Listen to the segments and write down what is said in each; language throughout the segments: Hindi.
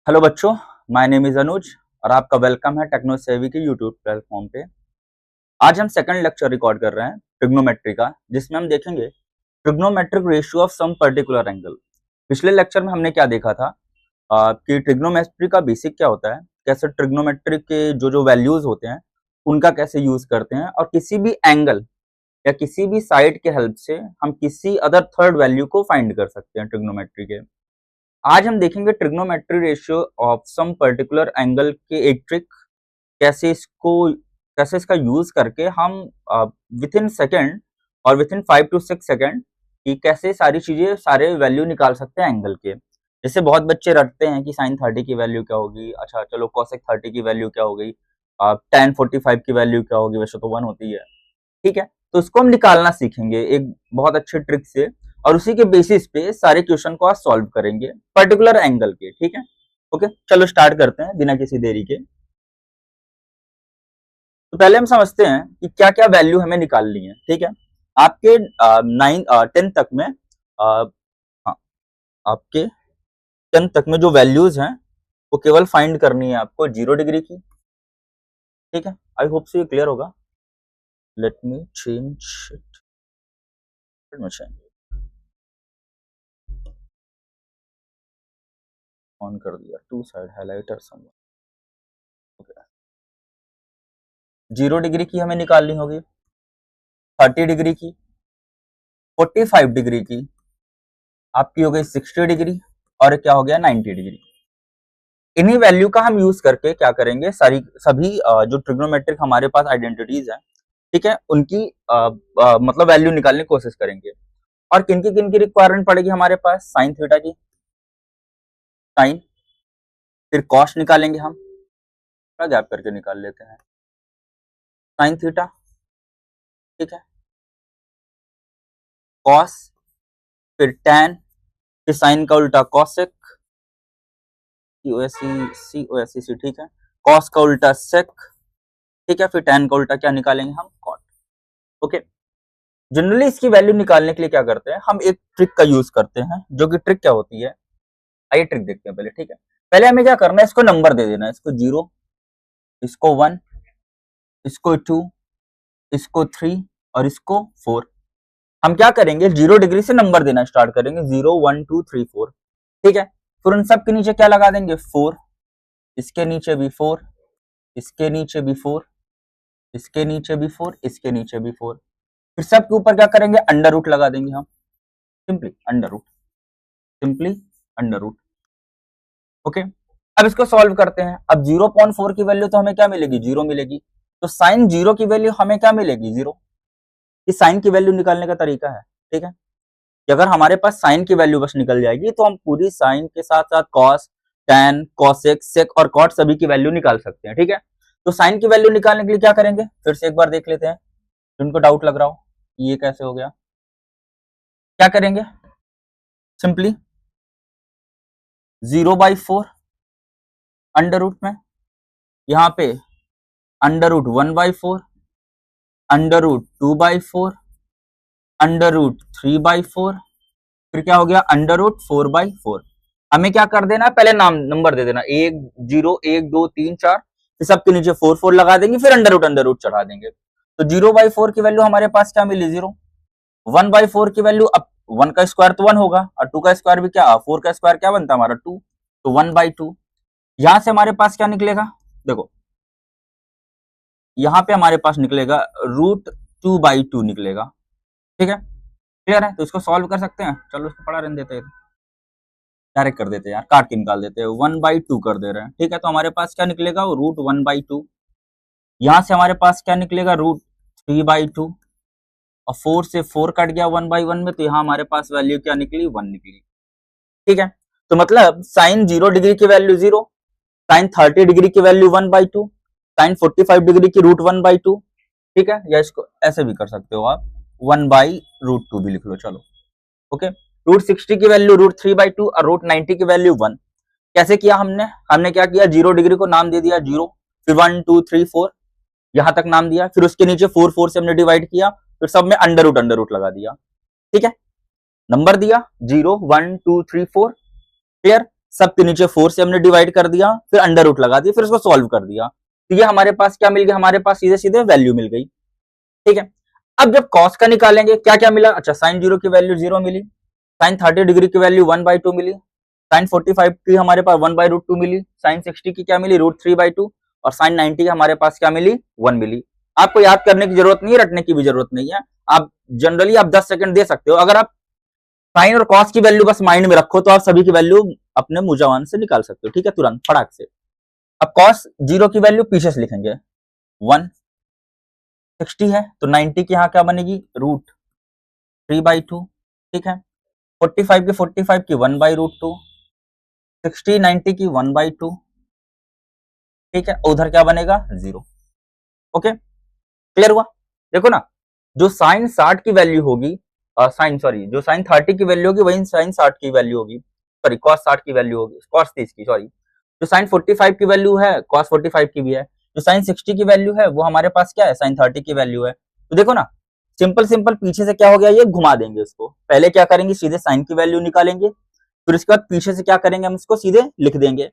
हेलो बच्चों, माय नेम इज अनुज और आपका वेलकम है टेक्नो सेवी के यूट्यूब प्लेटफॉर्म पे। आज हम सेकंड लेक्चर रिकॉर्ड कर रहे हैं ट्रिग्नोमेट्री का, जिसमें हम देखेंगे trigonometric ratio of some particular angle. पिछले लेक्चर में हमने क्या देखा था कि ट्रिग्नोमेट्री का बेसिक क्या होता है, कैसे ट्रिग्नोमेट्री के जो वैल्यूज होते हैं उनका कैसे यूज करते हैं, और किसी भी एंगल या किसी भी साइड के हेल्प से हम किसी अदर थर्ड वैल्यू को फाइंड कर सकते हैं ट्रिग्नोमेट्री के। आज हम देखेंगे trigonometry ratio of some particular angle के एक ट्रिक, कैसे इसका यूज करके हम विद इन सेकेंड और विद इन 5 to 6 सेकेंड कि कैसे सारी चीजें सारे वैल्यू निकाल सकते हैं एंगल के। जैसे बहुत बच्चे रटते हैं कि साइन 30 की वैल्यू क्या होगी, अच्छा चलो कोसेक 30 की वैल्यू क्या हो गई, tan 45 की वैल्यू क्या होगी, वैसे तो 1 होती है। ठीक है, तो इसको हम निकालना सीखेंगे एक बहुत अच्छे ट्रिक से, और उसी के बेसिस पे सारे क्वेश्चन को आज सॉल्व करेंगे पर्टिकुलर एंगल के। ठीक है, ओके, चलो स्टार्ट करते हैं बिना किसी देरी के। तो पहले हम समझते हैं कि क्या क्या वैल्यू हमें निकालनी है। ठीक है, आपके 10 तक में हाँ, आपके 10 तक में जो वैल्यूज हैं वो केवल फाइंड करनी है आपको 0 डिग्री की। ठीक है, आई होप से ये क्लियर होगा। Let me change it, on कर दिया, to side highlighter someone. Okay, 0 degree की हमें निकालनी होगी, 30 डिग्री की, 45 डिग्री की, आपकी हो गई 60 डिग्री, और क्या हो गया 90 डिग्री। इन्हीं वैल्यू का हम यूज करके क्या करेंगे, सभी जो ट्रिग्नोमेट्रिक हमारे पास आइडेंटिटीज हैं, ठीक है, उनकी मतलब वैल्यू निकालने की कोशिश करेंगे। और किन की रिक्वायरमेंट पड़ेगी हमारे पास, साइन थीटा की, साइन, फिर कॉस निकालेंगे हम, थोड़ा गैप करके निकाल लेते हैं, साइन थीटा, ठीक है, कॉस, फिर टैन, फिर साइन का उल्टा कॉसेक, COSEC, ठीक है, कॉस का उल्टा सेक, ठीक है, फिर टैन का उल्टा क्या निकालेंगे हम, कॉट। ओके, जनरली इसकी वैल्यू निकालने के लिए क्या करते हैं, हम एक ट्रिक का यूज करते हैं, जो कि ट्रिक क्या होती है, आइए ट्रिक देखते हैं पहले। ठीक है, पहले हमें क्या करना है, इसको नंबर दे देना है, इसको 0, इसको 1, इसको 2, इसको 3 और इसको 4। हम क्या करेंगे, 0 डिग्री से नंबर देना स्टार्ट करेंगे, 0 1 2 3 4। ठीक है, फिर उन सब के नीचे क्या लगा देंगे, 4, इसके नीचे भी 4, इसके नीचे भी 4, इसके नीचे भी 4, इसके नीचे भी 4। फिर सब के ऊपर क्या करेंगे, अंडर रूट लगा देंगे हम, simply under root, simply under root. Okay, अब इसको सॉल्व करते हैं। अब 0.4 की वैल्यू तो हमें क्या मिलेगी, 0 मिलेगी, तो साइन 0 की वैल्यू हमें क्या मिलेगी, 0। इस साइन की वैल्यू निकालने का तरीका है। ठीक है, कि अगर हमारे पास साइन की वैल्यू बस निकल जाएगी तो हम पूरी साइन के साथ साथ कॉस, टैन, कॉसेक, सेक और कॉट सभी की वैल्यू निकाल सकते हैं। ठीक है, तो साइन की वैल्यू निकालने के लिए क्या करेंगे, फिर से एक बार देख लेते हैं, जिनको डाउट लग रहा हो ये कैसे हो गया, क्या करेंगे, सिंपली 0/4 अंडर रूट में, यहाँ पे under root 1/4, under root 2/4, under root 3/4, फिर क्या हो गया, अंडर रूट 4/4। हमें क्या कर देना, पहले नंबर दे देना, 1 0 1 2 3 4, फिर सबके नीचे 4 4 लगा देंगे, फिर अंडर रूट चढ़ा देंगे। तो 0/4 की वैल्यू हमारे पास क्या मिली, 0। 1/4 की वैल्यू, अब 1 का स्क्वायर तो 1 होगा, और 2 का स्क्वायर भी क्या, 4 का स्क्वायर क्या बनता है हमारा, 2, तो 1/2। यहां से हमारे पास क्या निकलेगा, देखो यहाँ पे हमारे पास निकलेगा √2/2 निकलेगा। ठीक है, क्लियर है, तो इसको सॉल्व कर सकते हैं, चलो इसको पढ़ा रहने देते हैं, डायरेक्ट कर देते हैं यार, काट के निकाल देते हैं, 1/2 कर दे रहे हैं। ठीक है, तो हमारे पास क्या निकलेगा, √1/2। यहां से हमारे पास क्या निकलेगा, √3/2, और 4 से 4 कट गया 1/1 में, तो यहाँ हमारे पास वैल्यू क्या निकली, 1 निकली। ठीक है, तो मतलब साइन 0 डिग्री की वैल्यू 0, साइन 30 डिग्री की वैल्यू 1/2, साइन 45 डिग्री की √1/2। ठीक है, या इसको ऐसे भी कर सकते हो आप, 1/√2 भी लिख लो, चलो। ओके, √60 की वैल्यू √3/2 और √90 की वैल्यू 1। कैसे किया हमने क्या किया, 0 डिग्री को नाम दे दिया 0, फिर 1 2 3 4 यहां तक नाम दिया, फिर उसके नीचे 4 4 से हमने डिवाइड किया, फिर सब में अंडर रूट लगा दिया। ठीक है, नंबर दिया 0 1 2 3 4, क्लियर। सब के नीचे 4 से हमने डिवाइड कर दिया, फिर अंडर रूट लगा दिया, फिर उसको सॉल्व कर दिया, तो ये हमारे पास क्या मिल गया, हमारे पास सीधे सीधे वैल्यू मिल गई। ठीक है, अब जब कॉस का निकालेंगे क्या क्या मिला, अच्छा साइन 0 की वैल्यू 0 मिली, साइन 30 डिग्री की वैल्यू 1/2 मिली, साइन 45 की हमारे पास 1/√2 मिली, साइन 60 की क्या मिली √3/2, और साइन 90 की हमारे पास क्या मिली 1 मिली। आपको याद करने की जरूरत नहीं है, रटने की भी जरूरत नहीं है, आप जनरली आप 10 सेकंड दे सकते हो। अगर आप साइन और कॉस की वैल्यू बस माइंड में रखो तो आप सभी की वैल्यू अपने मुजावान से निकाल सकते हो। ठीक है, तुरंत फटाक से। अब कॉस 0 की वैल्यू पीछे से लिखेंगे 1, 60 है तो 90 की यहाँ क्या बनेगी √3/2। ठीक है, 45 की 1/√2, 60 90 की 1/2। ठीक है, उधर क्या बनेगा 0। ओके, क्लियर हुआ। देखो ना, जो साइन 60 की वैल्यू होगी, जो साइन 30 की वैल्यू होगी वही साइन 60 की वैल्यू होगी, सॉरी कॉस 60 की वैल्यू होगी, कॉस 30 की, सॉरी। जो साइन 45 की वैल्यू है कॉस 45 की भी है, जो साइन 60 की वैल्यू है वो हमारे पास क्या है साइन 30 की वैल्यू है। तो देखो ना, सिंपल सिंपल पीछे से क्या हो गया, ये घुमा देंगे इसको। पहले क्या करेंगे, सीधे साइन की वैल्यू निकालेंगे, फिर उसके बाद पीछे से क्या करेंगे, हम इसको सीधे लिख देंगे।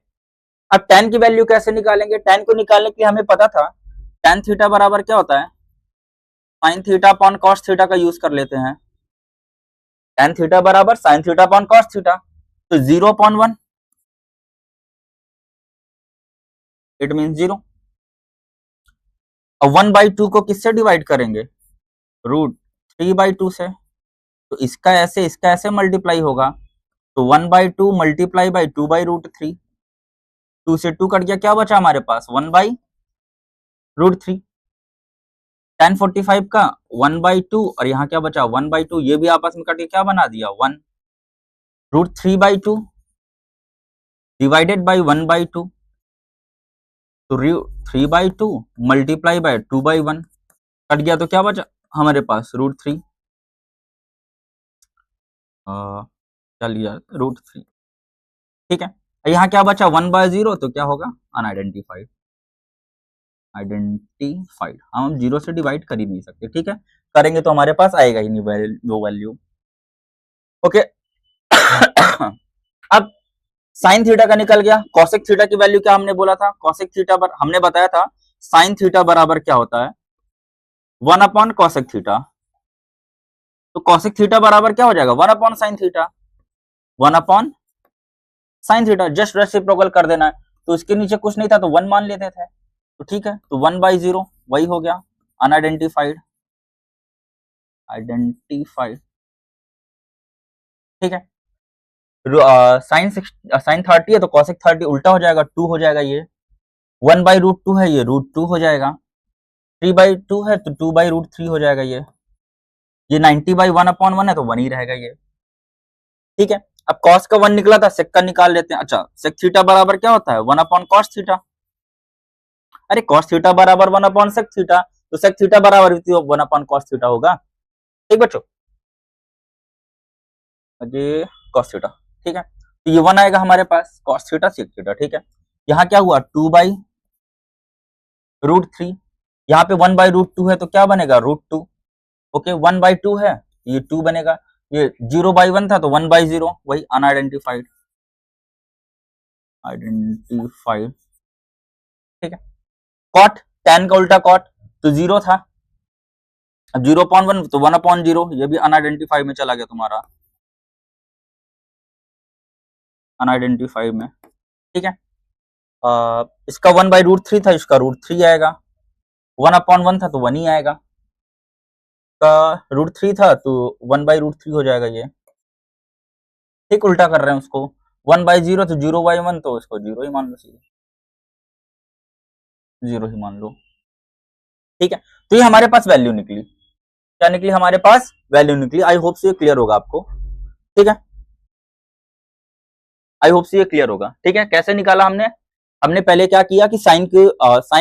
अब tan की वैल्यू कैसे निकालेंगे, tan को निकालने के लिए हमें पता था tan थीटा बराबर क्या होता है, sine theta upon cos theta का यूज कर लेते हैं। tan थीटा बराबर sine theta upon cos theta, तो 0/1 इट मीन 0। अब 1/2 को किससे डिवाइड करेंगे, √3/2 से, तो इसका ऐसे मल्टीप्लाई होगा, तो 1/2 मल्टीप्लाई बाई 2/√3, 2 से 2 कट गया, क्या बचा हमारे पास 1/√3। tan 45 का 1/2 और यहाँ क्या बचा 1/2, ये भी आपस में कट के क्या बना दिया 1, √3/2 डिवाइडेड बाई 1/2, तो 3/2 मल्टीप्लाई बाय 2/1 कट गया, तो क्या बचा हमारे पास √3, चलिए √3। ठीक है, यहाँ क्या बचा 1/0, तो क्या होगा अनआइडेंटिफाइड, आइडेंटिफाइड। हम 0 से डिवाइड कर ही नहीं सकते। ठीक है, करेंगे तो हमारे पास आएगा ही नहीं वो वैल्यू। ओके अब साइन थीटा का निकल गया, कॉसेक थीटा की वैल्यू क्या हमने बोला था, कॉसेक थीटा हमने बताया था साइन थीटा बराबर क्या होता है 1/कॉसेक थीटा, तो कॉसेक थीटा बराबर क्या हो जाएगा 1/साइन थीटा, 1/साइन थीटा, जस्ट रेसिप्रोकल कर देना है, तो इसके नीचे कुछ नहीं था तो 1 मान लेते थे, तो ठीक है, तो 1/0 वही हो गया अनआइडेंटिफाइड, आइडेंटिफाइड। ठीक है, साइन 30 है तो कॉसेक 30 उल्टा हो जाएगा 2 हो जाएगा, ये 1/√2 है ये √2 हो जाएगा, 3/2 है तो 2/√3 हो जाएगा, ये 90/1/1 है तो 1 ही रहेगा ये। ठीक है, अब कॉस का 1 निकला था, सेक का निकाल लेते हैं। अच्छा, सेक थीटा बराबर क्या होता है 1/कॉस थीटा, अरे कॉस थीटा बराबर 1/सेक थीटा, तो सेक थीटा बराबर 1/कॉस थीटा होगा। ठीक बच्चों, ये कॉस थीटा। ठीक है, तो ये 1 आएगा हमारे पास कॉस थीटा सेक थीटा। ठीक है, यहाँ क्या हुआ 2/√3, यहाँ पे 1/√2 है तो क्या बनेगा √2। ओके, 1/2 है ये 2 बनेगा, ये 0/1 था तो 1/0, वही अनआइडेंटिफाइड, आइडेंटिफाइड। ठीक है, कॉट tan का उल्टा कॉट, तो 0 था, अब 0/1 तो 1/0, ये भी अनआइडेंटिफाइड में चला गया तुम्हारा, अनआइडेंटिफाइड में। ठीक है, इसका 1/√3 था, इसका √3 आएगा, 1/1 था तो 1 ही आएगा, का √3 था तो 1/√3 हो जाएगा ये। ठीक, उल्टा कर रहे हैं उसको, 1/0 तो 0/1, तो इसको 0 ही मान लो, सीधे 0 ही मान लो। ठीक है, तो ये हमारे पास वैल्यू निकली, क्या निकली हमारे पास वैल्यू निकली। आई होप से ये क्लियर होगा आपको। ठीक है, आई होप से ये क्लियर होगा। ठीक है, कैसे निकाला हमने, हमने पहले क्या किया कि साइन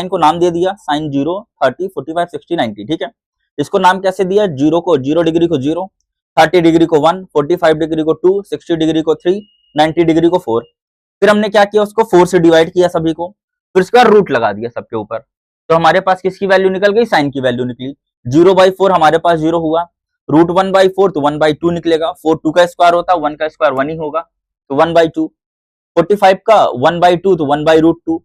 को नाम दे दिया, साइन 0 30 45 60 90। ठीक है, इसको नाम कैसे दिया, 0 डिग्री को 0, 30 डिग्री को 1, 45 डिग्री को 2, 60 डिग्री को 3, 90 डिग्री को 4। फिर हमने क्या किया, उसको 4 से डिवाइड किया सभी को, फिर उसका रूट लगा दिया सबके ऊपर, तो हमारे पास किसकी वैल्यू निकल गई, साइन की वैल्यू निकली। 0/4 हमारे पास 0 हुआ, √1/4 तो 1/2 निकलेगा, 4 2 का स्क्वायर होता है, 1 का स्क्वायर 1 ही होगा, तो 1/2। 45 का 1/2 तो 1/√2,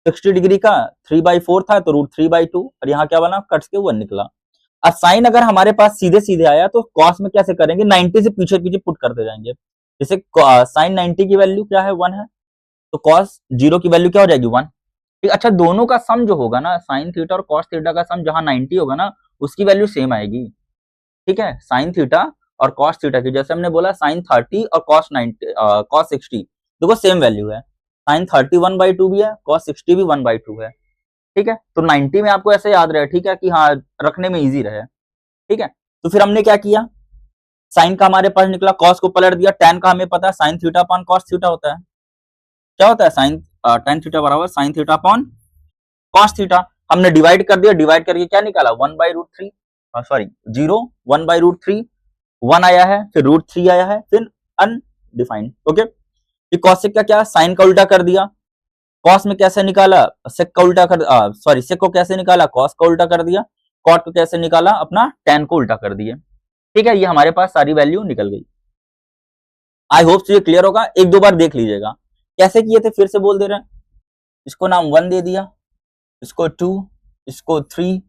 60 डिग्री का 3/4 था तो √3/2, और यहाँ क्या बना, कट के 1 निकला। अब साइन अगर हमारे पास सीधे सीधे आया तो कॉस में कैसे करेंगे, 90 से पीछे पीछे पुट करते जाएंगे। जैसे साइन 90 की वैल्यू क्या है, 1 है, तो कॉस 0 की वैल्यू क्या हो जाएगी, 1। ठीक, अच्छा दोनों का सम जो होगा ना, साइन थीटा और कॉस थीटा का सम जहां 90 होगा ना, उसकी वैल्यू सेम आएगी। ठीक है, साइन थीटा और कॉस थीटा की, जैसे हमने बोला साइन 30 और कॉस 60, देखो सेम वैल्यू है, साइन 30 1/2 भी है, कॉस 60 भी 1/2 है। ठीक है, तो 90 में आपको ऐसे याद रहे, ठीक है, कि हाँ रखने में इजी रहे। ठीक है, तो फिर हमने क्या किया, साइन का हमारे पास निकला, कॉस को पलट दिया, tan का हमें पता है sine theta upon cos theta होता है। क्या होता है, साइन tan थीटा बराबर sine theta upon cos theta. हमने डिवाइड कर दिया, डिवाइड करके क्या निकाला, 1/√3, सॉरी 0, 1/√3, 1 आया है, फिर √3 आया है, फिर अनडिफाइंड। ओके, ये कॉसेक का क्या, साइन का उल्टा कर दिया, कॉस में कैसे निकाला, सेक का उल्टा कर, सॉरी सेक को कैसे निकाला, कॉस का उल्टा कर दिया, कॉट को कैसे निकाला, अपना tan को उल्टा कर दिए। ठीक है, ये हमारे पास सारी वैल्यू निकल गई। आई होप ये क्लियर होगा, एक दो बार देख लीजिएगा कैसे किए थे, फिर से बोल दे रहे हैं। इसको नाम 1 दे दिया, इसको 2, इसको 3,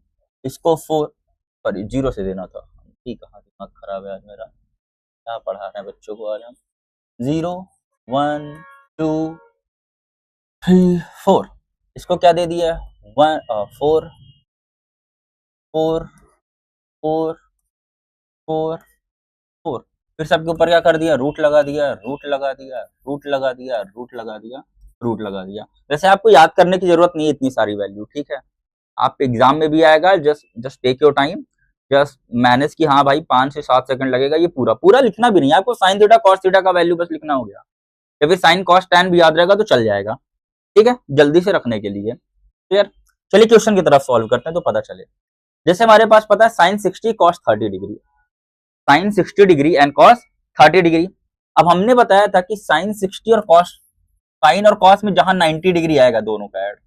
इसको 4, सॉरी 0 से देना था। ठीक है, दिमाग खराब है आज मेरा, क्या पढ़ा रहे हैं बच्चों को आज हम। 0 1 2 3 4, इसको क्या दे दिया, 1 4 4 4 4 4, फिर सबके ऊपर क्या कर दिया, रूट लगा दिया, रूट लगा दिया, रूट लगा दिया, रूट लगा दिया, रूट लगा दिया। वैसे आपको याद करने की जरूरत नहीं है इतनी सारी वैल्यू। ठीक है, आप एग्जाम में भी आएगा, just just take your time, just manage की, हाँ भाई 5 से 7 सेकंड लगेगा, ये पूरा पूरा लिखना भी नहीं है आपको, साइन थीटा कॉस थीटा का वैल्यू बस लिखना हो गया, या फिर साइन कॉस टैन भी याद रहेगा तो चल जाएगा। ठीक है, जल्दी से रखने के लिए। क्लियर, चलिए क्वेश्चन की तरफ सॉल्व करते हैं तो पता चले। जैसे हमारे पास पता है sine 60 cos 30 degree, sine 60 degree and cos 30 degree. अब हमने बताया था कि साइन 60 और कॉस, साइन और कॉस में जहां 90 डिग्री आएगा दोनों का ऐड,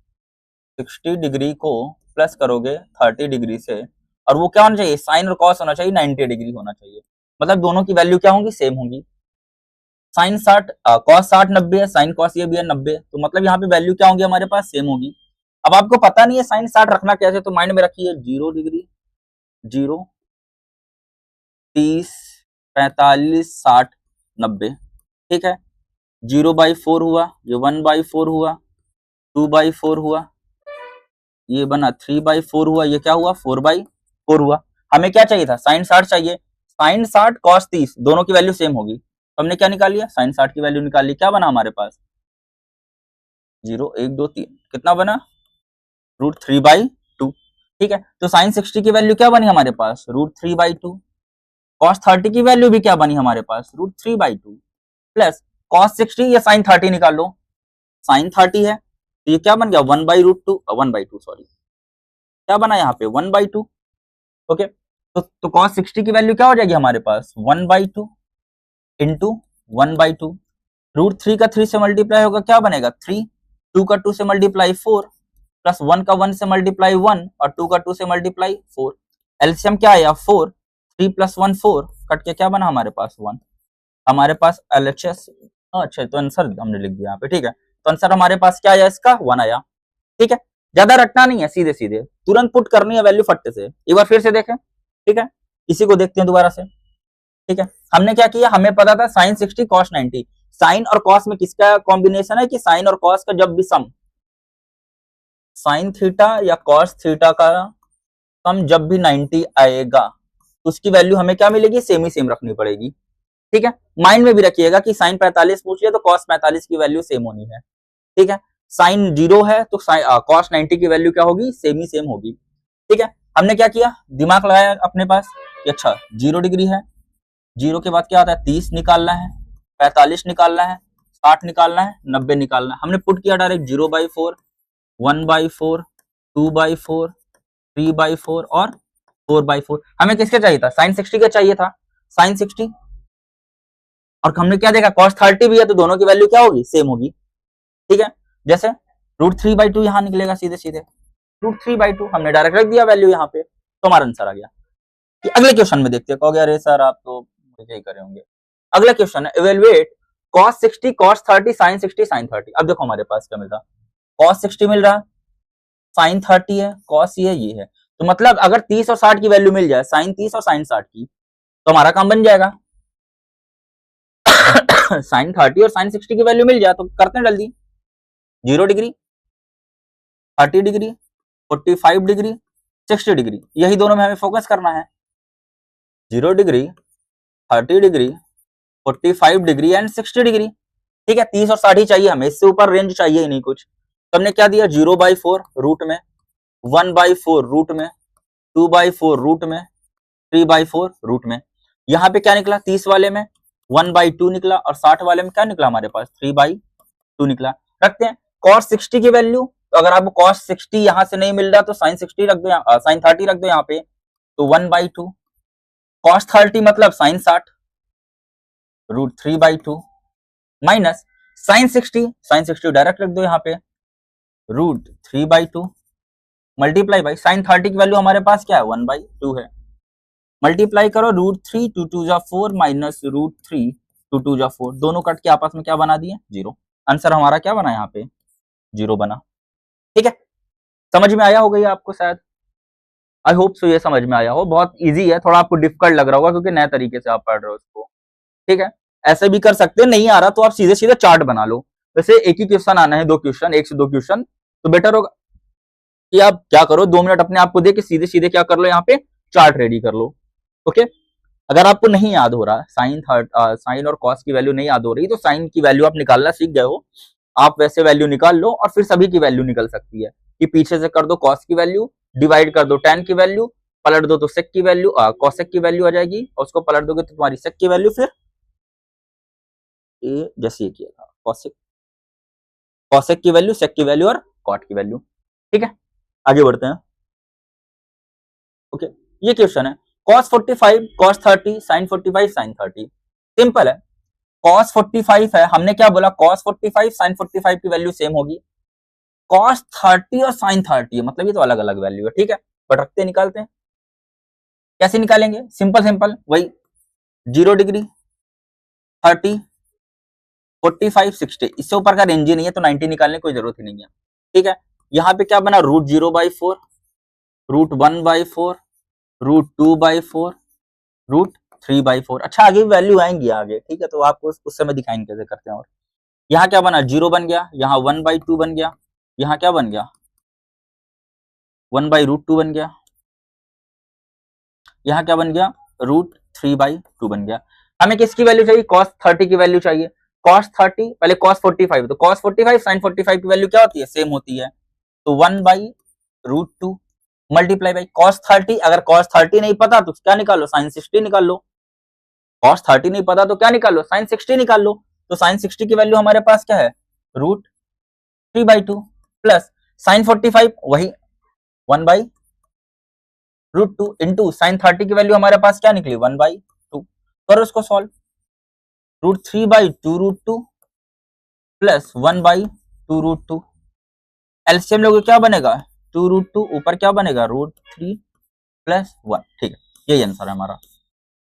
60 डिग्री को प्लस करोगे 30 डिग्री से, और वो क्या होना चाहिए, साइन और कॉस होना चाहिए 90 डिग्री होना चाहिए, मतलब दोनों की वैल्यू क्या होंगी, सेम होंगी। साइन 60 कॉस 60 90 है, साइन कॉस ये भी है 90, तो मतलब यहाँ पे वैल्यू क्या होंगी हमारे पास, सेम होगी। अब आपको पता नहीं है साइन 60 रखना कैसे, तो माइंड में रखिए 0 डिग्री, 0 30 45 60 90। ठीक है, 0/4 हुआ, ये 1/4 हुआ, 2/4 हुआ, ये बना 3/4 हुआ, ये क्या हुआ 4/4 हुआ। हमें क्या चाहिए था, साइन 60 चाहिए, साइन 60 कॉस 30 दोनों की वैल्यू सेम होगी, तो हमने क्या निकाल लिया, साइन 60 की वैल्यू निकाल ली, क्या बना हमारे पास 0 1 2 3, कितना बना √3/2। ठीक है, तो साइन 60 की वैल्यू क्या बनी हमारे पास, √3/2, कॉस 30 की वैल्यू भी क्या बनी हमारे पास, √3/2, प्लस कॉस 60 या साइन 30 निकाल लो, साइन 30 है तो ये क्या बन गया 1/√2, 1/2 सॉरी, क्या बना यहाँ पे 1/2। ओके, तो cos 60 की वैल्यू क्या हो जाएगी हमारे पास 1/2 इंटू 1/2, √3 का 3 से मल्टीप्लाई होगा क्या बनेगा 3, 2 का 2 से मल्टीप्लाई 4, प्लस 1 का 1 से मल्टीप्लाई 1, और 2 का 2 से मल्टीप्लाई 4, एलसीएम क्या आया 4, 3 + 1 4, कट के क्या बना हमारे पास 1, हमारे पास एलएचएस, अच्छा तो आंसर हमने लिख दिया यहाँ पे। ठीक है, तो आंसर हमारे पास क्या आया, इसका 1 आया। ठीक है, ज्यादा रटना नहीं है, सीधे सीधे तुरंत पुट करनी है वैल्यू फट्टे से। एक बार फिर से देखें, ठीक है, इसी को देखते हैं दोबारा से। ठीक है, हमने क्या किया, हमें पता था साइन 60 कॉस 90, साइन और कॉस में किसका कॉम्बिनेशन है कि साइन और कॉस का जब भी सम, साइन थीटा या कॉस थीटा का सम जब भी 90 आएगा तो उसकी वैल्यू हमें क्या मिलेगी, सेम ही सेम रखनी पड़ेगी। ठीक है, माइंड में भी रखिएगा कि साइन 45 पूछ लिया तो कॉस 45 की वैल्यू सेम होनी है। ठीक है, साइन 0 है तो कॉस 90 की वैल्यू क्या होगी, सेम ही सेम होगी। ठीक है, हमने क्या किया, दिमाग लगाया अपने पास कि अच्छा 0 डिग्री है, 0 के बाद क्या आता है 30 निकालना है, 45 निकालना है, 60 निकालना है, 90 निकालना है। हमने पुट किया डायरेक्ट 0/4, 1/4, 2/4, 3/4 और 4/4। हमें किसके चाहिए था, साइन 60 का चाहिए था, साइन 60, और हमने क्या देखा cos 30 भी है तो दोनों की वैल्यू क्या होगी, सेम होगी। ठीक है, जैसे √3/2 यहां निकलेगा सीधे सीधे, √3/2 हमने डायरेक्ट रख दिया वैल्यू यहाँ पे, तो हमारा आंसर आ गया। कि अगले क्वेश्चन में देखते हैं, कहोगे अरे सर आप तो मुझे ही करे होंगे। अगला क्वेश्चन है, evaluate cos 60 cos 30 sin 60 sin 30। अब देखो हमारे पास क्या मिल रहा, cos 60 मिल रहा, sin 30 है, cos ये है, तो मतलब अगर 30 और 60 की वैल्यू मिल जाए, sin 30 और sin 60 की, तो हमारा काम बन जाएगा। sin 30 और sin 60 की वैल्यू मिल जाए तो करते हैं जल्दी, 0 डिग्री, 30 डिग्री, 45 डिग्री, 60 डिग्री, यही दोनों में हमें फोकस करना है। 0 degree, 30 degree, 45 degree and 60 degree. ठीक है, 30 और 60 ही चाहिए हमें, इससे ऊपर रेंज चाहिए ही नहीं कुछ। तो हमने क्या दिया, 0/4 रूट में, 1/4 रूट में, 2/4 रूट में, 3/4 रूट में। यहाँ पे क्या निकला, 30 वाले में 1/2 निकला और 60 वाले में क्या निकला हमारे पास, 3/2 निकला। रखते हैं cos 60 की वैल्यू, तो अगर आपको cos 60 यहां से नहीं मिल रहा तो sin 60 रख दो, sin 30 रख दो यहाँ पे, तो 1/2 cos 30 मतलब sin 60 root 3/2 minus sin 60 direct रख दो यहाँ पे, रूट 3/2 मल्टीप्लाई बाई sin 30 की वैल्यू हमारे पास क्या है, 1/2 है, मल्टीप्लाई करो, रूट 3 2 2 जा 4 माइनस रूट 3 2 2 जा 4, दोनों कट के आपस में क्या बना दिए, 0। आंसर हमारा क्या बना यहाँ पे, 0 बना। ठीक है, समझ में आया होगा ये आपको शायद, आई होप सो ये समझ में आया हो। बहुत इजी है, थोड़ा आपको डिफिकल्ट लग रहा होगा क्योंकि नए तरीके से आप पढ़ रहे हो उसको। ठीक है, ऐसे भी कर सकते हैं, नहीं आ रहा तो आप सीधे सीधे चार्ट बना लो। वैसे एक ही क्वेश्चन आना है, 2 क्वेश्चन, 1 से 2 क्वेश्चन, तो बेटर होगा कि आप क्या करो, 2 मिनट अपने आप को दे के सीधे सीधे क्या कर लो, यहाँ पे चार्ट रेडी कर लो। ओके, अगर आपको नहीं याद हो रहा साइन और कॉस की वैल्यू नहीं याद हो रही, तो साइन की वैल्यू आप निकालना सीख गए हो, आप वैसे वैल्यू निकाल लो और फिर सभी की वैल्यू निकल सकती है कि पीछे से कर दो कॉस की वैल्यू, डिवाइड कर दो tan की वैल्यू, पलट दो तो सेक की वैल्यू, कॉसेक की वैल्यू आ जाएगी, और उसको पलट दोगे तो तुम्हारी सेक की वैल्यू, फिर ये जैसे ये किया था, कॉसेक की वैल्यू, सेक की वैल्यू और कॉट की वैल्यू। ठीक है, आगे बढ़ते हैं। ओके, ये क्वेश्चन है, cos 45 cos 30 sin 45 sin 30। Simple है, cos 45 है, हमने क्या बोला, cos 45 sin 45 की वैल्यू सेम होगी, cos 30 और sin 30 मतलब ये तो अलग अलग वैल्यू है। ठीक है, बट रखते निकालते हैं, कैसे निकालेंगे, सिंपल सिंपल वही 0 डिग्री, 30, 45, 60, इससे ऊपर का रेंज ही नहीं है तो 90 निकालने की कोई जरूरत ही नहीं है। ठीक है, यहाँ पे क्या बना, रूट 0/4, रूट 1/4, रूट 2/4, रूट 3/4। अच्छा, आगे भी वैल्यू आएंगी आगे, ठीक है, तो आपको उस समय दिखाएंगे कैसे करते हैं। और यहाँ क्या बना, 0 बन गया, यहाँ 1/2 बन गया, यहाँ क्या बन गया, 1/√2 बन गया, यहाँ क्या बन गया, रूट 3/2 बन गया। हमें किसकी वैल्यू चाहिए, cos 30 की वैल्यू चाहिए, cos 30 पहले cos 45, तो cos 45 sin 45 की वैल्यू क्या होती है, सेम होती है, तो 1/√2 मल्टीप्लाई बाई cos 30, अगर cos 30 नहीं पता तो क्या निकालो, sin 60 निकाल लो, cos 30 नहीं पता तो क्या निकाल लो, sin 60 निकाल लो, तो sin 60 की वैल्यू हमारे पास क्या है, रूट 3/2 प्लस sin 45 वही 1/√2 इंटू sin 30 की वैल्यू हमारे पास क्या निकली, 1/2, करो उसको सॉल्व, रूट 3/2√2 प्लस 1/2√2, एलसीएम लोगे क्या बनेगा, 2√2, ऊपर क्या बनेगा, रूट 3 प्लस 1। ठीक है, यही आंसर है हमारा।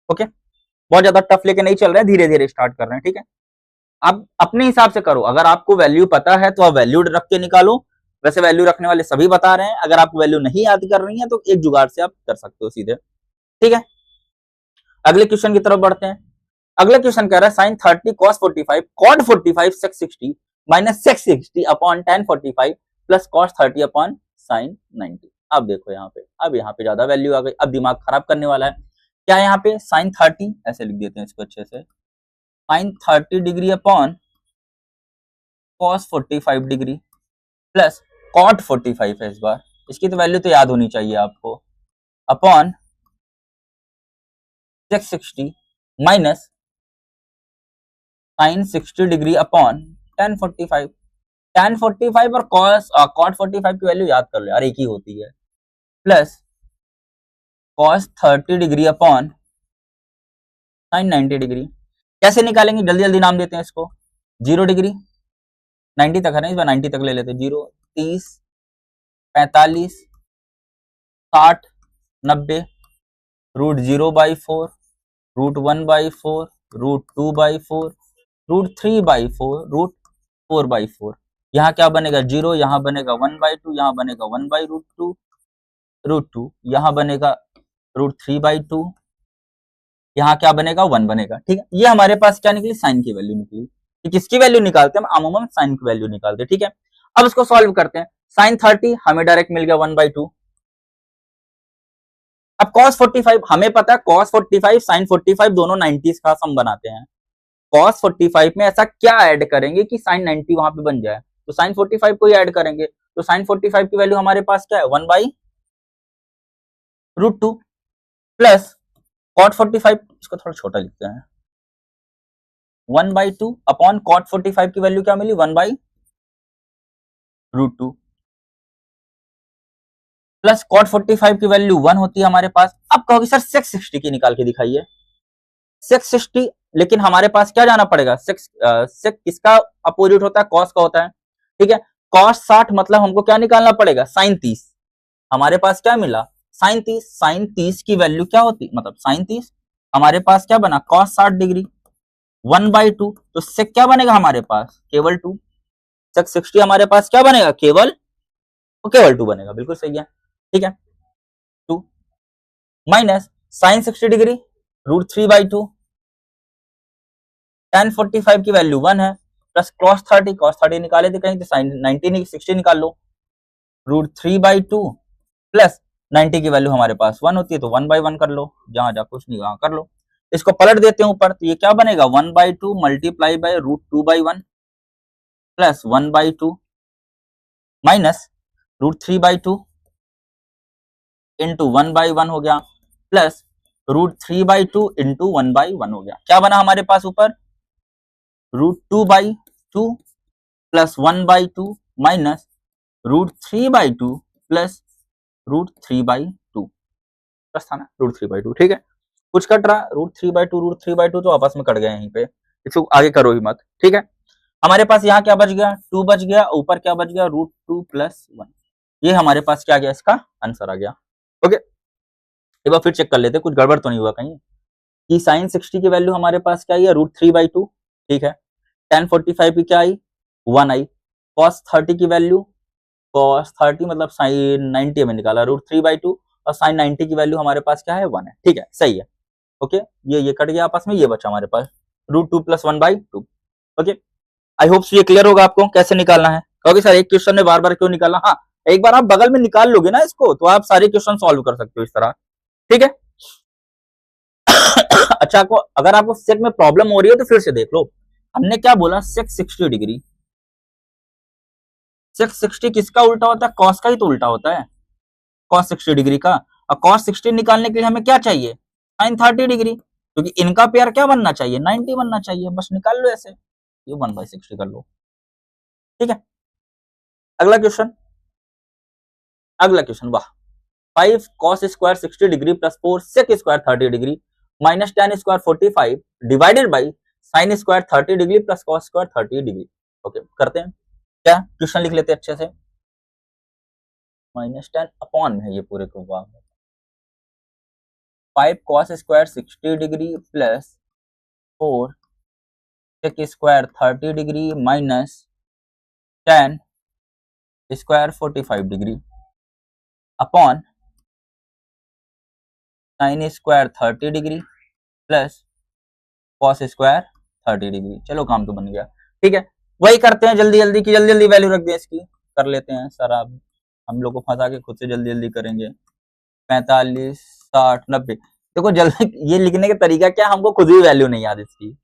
ओके, बहुत ज्यादा टफ लेके नहीं चल रहे हैं, धीरे धीरे स्टार्ट कर रहे हैं। ठीक है, आप अपने हिसाब से करो, अगर आपको वैल्यू पता है तो आप वैल्यू रख के निकालो, वैसे वैल्यू रखने वाले सभी बता रहे हैं, अगर आपको वैल्यू नहीं याद कर रही है तो एक जुगाड़ से आप कर सकते हो सीधे। ठीक है, अगले क्वेश्चन की तरफ बढ़ते हैं। अगला क्वेश्चन कह रहा है sin 30 cos 45 cot 45 sec 60 minus sec 60 upon tan 45 plus cos 30 upon sin 90। अब देखो यहाँ पे, अब यहाँ पे ज्यादा वैल्यू आ गई, अब दिमाग खराब करने वाला है। क्या है यहाँ पे, sin 30 ऐसे लिख देते हैं इसको अच्छे से, sin 30 degree upon cos 45 degree plus cot 45 है इस बार, इसकी तो वैल्यू तो याद होनी चाहिए आपको, upon sec 60 minus sin 60 degree upon tan 45। tan 45 और cot 45 की वैल्यू याद कर लो यार, एक ही होती है, plus cos 30 degree upon sin 90 degree. कैसे निकालेंगे, जल्दी जल्दी नाम देते हैं इसको, 0 डिग्री 90 तक है ना, इस बार 90 तक ले लेते हैं, 0, 30, 45, 60, 90, रूट 0/4, रूट 1/4, रूट 2/4, √3/4 √4/4। यहाँ क्या बनेगा 0, यहाँ बनेगा 1/2, यहाँ बनेगा 1/√2 √2, यहाँ बनेगा √3/2, यहाँ क्या बनेगा 1 बनेगा। ठीक है, ये हमारे पास क्या निकली, साइन की वैल्यू निकली। तो किसकी वैल्यू निकालते हैं हम, अमूमन साइन की वैल्यू निकालते हैं। ठीक है, अब इसको सॉल्व करते हैं। साइन 30 हमें डायरेक्ट मिल गया 1/2। अब cos 45 हमें पता है, cos 45 sin 45 दोनों 90s का सम बनाते हैं। cos 45 में ऐसा क्या ऐड करेंगे कि sin 90 वहां पे बन जाए, तो sin 45 को ही ऐड करेंगे। तो sin 45 की वैल्यू हमारे पास क्या है, 1/√2 प्लस cot 45, इसको थोड़ा छोटा लिखते हैं, 1/2 अपॉन cot 45 की वैल्यू क्या मिली, 1/√2 प्लस cot 45 की वैल्यू 1 होती है हमारे पास। अब कहोगे सर sec 60 की निकाल के दिखाइए। sec 60, लेकिन हमारे पास क्या जाना पड़ेगा, sec किसका अपोजिट होता है, cos का होता है। ठीक है, cos 60 मतलब हमको क्या निकालना पड़ेगा, sin 30। हमारे पास क्या मिला, sin 30। sin 30 की वैल्यू क्या होती, मतलब sin 30 हमारे पास क्या बना, cos 60 डिग्री 1/2। तो sec क्या बनेगा हमारे पास, केवल 2। sec 60 हमारे पास क्या बनेगा, केवल 2 बनेगा, बिल्कुल सही है। ठीक है, 2 माइनस sin 60 डिग्री √3/2, tan 45 की वैल्यू 1 है, प्लस cos 30 निकाले थे कहीं, तो sin 90 60 निकाल लो, √3/2 प्लस 90 की वैल्यू हमारे पास 1 होती है, तो 1/1 कर लो, जहां जा कुछ नहीं वहां कर लो। इसको पलट देते हैं ऊपर, तो ये क्या बनेगा, 1/2 multiply by √2/1 plus 1/2 minus √3/2 into 1/1 हो गया, प्लस √3/2 इंटू 1/1 हो गया। क्या बना हमारे पास ऊपर, √2/2 प्लस 1/2 माइनस √3/2 प्लस √3/2, प्लस था ना √3/2। ठीक है, कुछ कट रहा, √3/2 तो आपस में कट गए यहीं पे, इसको आगे करो ही मत। ठीक है, हमारे पास यहाँ क्या बच गया, 2 बच गया, ऊपर क्या बच गया, √2 प्लस 1। ये हमारे पास क्या गया, इसका आंसर आ गया। ओके, एक बार फिर चेक कर लेते, कुछ गड़बड़ तो नहीं हुआ कहीं, कि sin 60 की वैल्यू हमारे पास क्या आई है, √3/2। ठीक है, tan 45 की क्या आई, 1 आई, cos 30 की वैल्यू, cos 30 मतलब sin 90 में निकाला √3/2, और sin 90 की वैल्यू हमारे पास क्या है, 1 है। ठीक है, सही है। ओके, ये कट गया आपस में, ये बचा हमारे पास √2 प्लस 1/2। ओके, आई होप ये क्लियर होगा आपको कैसे निकालना है। क्योंकि सर एक क्वेश्चन में बार बार क्यों निकालना, हाँ एक बार आप बगल में निकाल लोगे ना इसको, तो आप सारे क्वेश्चन सॉल्व कर सकते हो इस तरह। ठीक है अच्छा, आपको अगर आपको सेक में प्रॉब्लम हो रही है तो फिर से देख लो, हमने क्या बोला, सेक 60 डिग्री, सेक 60 किसका उल्टा होता है, कॉस का ही तो उल्टा होता है, कॉस 60 डिग्री का। और कॉस 60 निकालने के लिए हमें क्या चाहिए, साइन 30 डिग्री, क्योंकि इनका पेयर क्या बनना चाहिए, 90 बनना चाहिए, बस निकाल लो ऐसे, ये 1/60 कर लो। ठीक है, अगला क्वेश्चन, वाह, 5 cos square 60 degree plus 4 sec square 30 degree minus tan square 45 divided by sine square 30 degree plus cos square 30 degree. Okay, करते हैं, क्या क्वेश्चन लिख लेते हैं अच्छे से, -10 अपॉन है ये पूरे को, 5 cos square 60 degree plus 4 sec square 30 degree minus tan square 45 degree upon sine square 30 degree plus cos square 30 degree. चलो काम तो बन गया। ठीक है, वही करते हैं जल्दी जल्दी की, जल्दी जल्दी वैल्यू रख दें इसकी, कर लेते हैं सर, आप हम लोग को फंसा के खुद से जल्दी जल्दी करेंगे। 45 60 90, देखो जल्दी ये लिखने का तरीका क्या, हमको खुद ही वैल्यू नहीं याद इसकी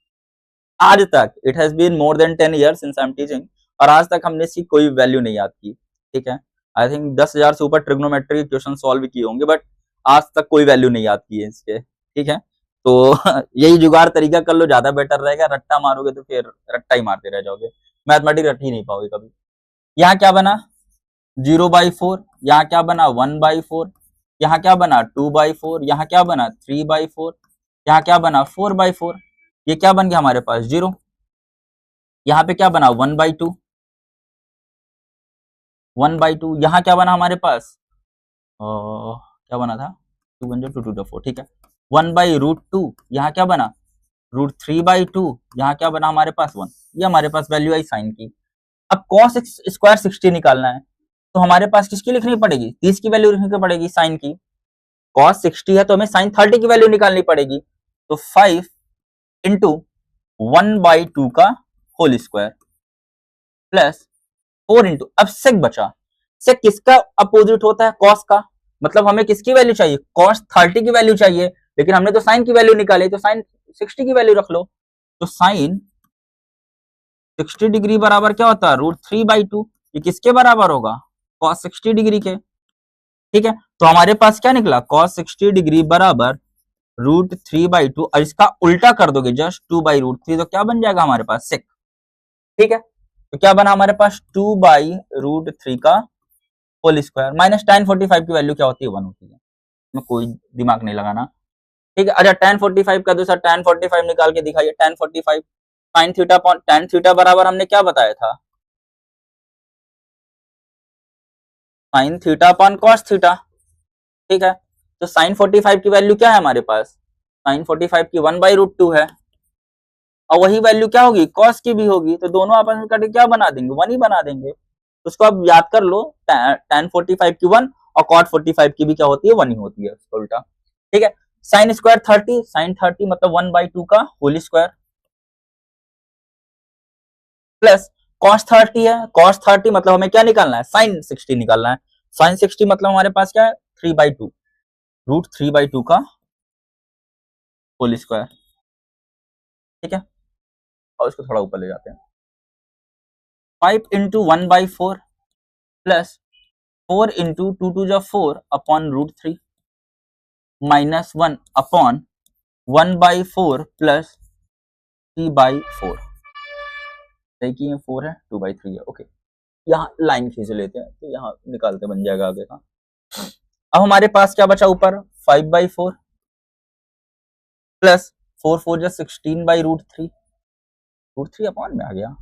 आज तक। It has been more than 10 years since I am teaching, और आज तक हमने इसकी कोई वैल्यू नहीं याद की। ठीक है, आई थिंक 10,000 से ऊपर ट्रिग्नोमेट्री क्वेश्चन सॉल्व किए होंगे, बट आज तक कोई वैल्यू नहीं याद की है इसके। ठीक है, तो यही जुगाड़ तरीका कर लो, ज्यादा बेटर रहेगा। रट्टा मारोगे तो फिर रट्टा ही मारते रह जाओगे, मैथमेटिक्स रट ही नहीं पाओगे कभी। यहाँ क्या बना 0/4, यहाँ क्या बना 1/4, यहाँ क्या बना 2/4, यहाँ क्या बना 3/4, यहाँ क्या बना 4/4, ये क्या बन गया हमारे पास 0, यहाँ पे क्या बना 1/2, 1/2, यहाँ क्या बना हमारे पास, क्या बना था 2 1 2 2 4, ठीक है, 1/√2, यहाँ क्या बना √3/2, यहाँ क्या बना हमारे पास 1, ये हमारे पास वैल्यू आई साइन की। अब कॉस स्क्वायर 60 निकालना है, तो हमारे पास किसकी लिखनी पड़ेगी, 30 की वैल्यू लिखनी पड़ेगी साइन की। कॉस 60 है तो हमें साइन 30 की वैल्यू निकालनी पड़ेगी, तो 5 इंटू 1/2 का होल स्क्वायर प्लस 4 इंटू, अब सेक बचा, सेक किसका अपोजिट होता है, कॉस का, मतलब हमें किसकी वैल्यू चाहिए, कॉस 30 की वैल्यू चाहिए, लेकिन हमने तो साइन की वैल्यू निकाली, तो साइन 60 की वैल्यू रख लो। तो साइन 60 डिग्री बराबर क्या होता है, √3/2, ये किसके बराबर होगा, कॉस 60 डिग्री के। ठीक है, तो हमारे पास क्या निकला, कॉस 60 डिग्री बराबर √3/2, और इसका उल्टा कर दोगे जस्ट 2/√3, तो क्या बन जाएगा हमारे पास, सेक। ठीक है, तो क्या बना हमारे पास 2/√3 का होल स्क्वायर, माइनस tan 45 की वैल्यू क्या होती है, 1 होती है, में कोई दिमाग नहीं लगाना। ठीक है, अच्छा tan 45 का दूसरा tan 45 निकाल के दिखाइए, tan 45 sin theta tan theta बराबर हमने क्या बताया था, sin theta upon cos theta. ठीक है, तो sin 45 की वैल्यू क्या है हमारे पास, sin 45 की 1/√2 है, और वही वैल्यू क्या होगी, cos की भी होगी, तो दोनों आपस में करके क्या बना देंगे, 1 ही बना देंगे। तो उसको आप याद कर लो, tan 45 की 1 और cot 45 की भी क्या होती है, 1 ही होती है, उसका उल्टा। ठीक है, साइन स्क्वायर 30, साइन 30 मतलब 1/2 का होल स्क्वायर प्लस cos 30 है, cos 30 मतलब हमें क्या निकालना है, साइन 60 निकालना है, साइन 60 मतलब हमारे पास क्या है, 3/2, √3/2 का होल स्क्वायर। ठीक है, और इसको थोड़ा ऊपर ले जाते हैं, 5 into 1/4 plus 4 into 2 × 4 upon √3 minus 1 upon 1/4 plus 3/4, देखिए ये 4 है, 2/3 है। ओके, यहाँ लाइन खींच लेते हैं, तो यहाँ निकालते बन जाएगा आगे का। अब हमारे पास क्या बचा ऊपर, 5/4 प्लस 4 × 4 = 16/√3, √3 अपॉन में आ गया,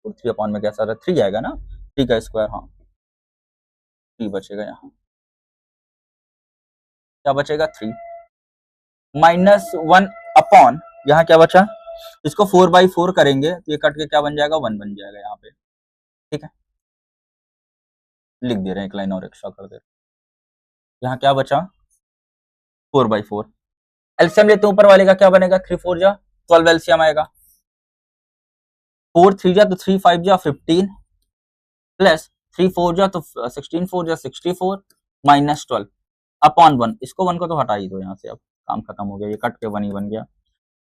√3 अपॉन में कैसा रहा, 3 आएगा ना, 3 का स्क्वायर, हाँ 3 बचेगा, यहाँ क्या बचेगा 3 माइनस 1 अपॉन, यहाँ क्या बचा, इसको 4/4 करेंगे तो ये कट के क्या बन जाएगा, 1 बन जाएगा यहाँ पे। ठीक है, लिख दे रहे हैं, एक लाइन और एक्स्ट्रा कर दे रहे हैं, यहाँ क्या बचा 4/4, एलसीएम लेते हैं ऊपर वाले का, क्या बनेगा, 3 4 जा 12 एलसीएम आएगा, 4 3 जा तो 3 5 जा 15 प्लस 3 4 जा तो 16 4 जा 64 माइनस 12 अपॉन 1, इसको 1 को तो हटा ही दो यहाँ से, अब काम खत्म हो गया, ये कट के 1 ही बन गया।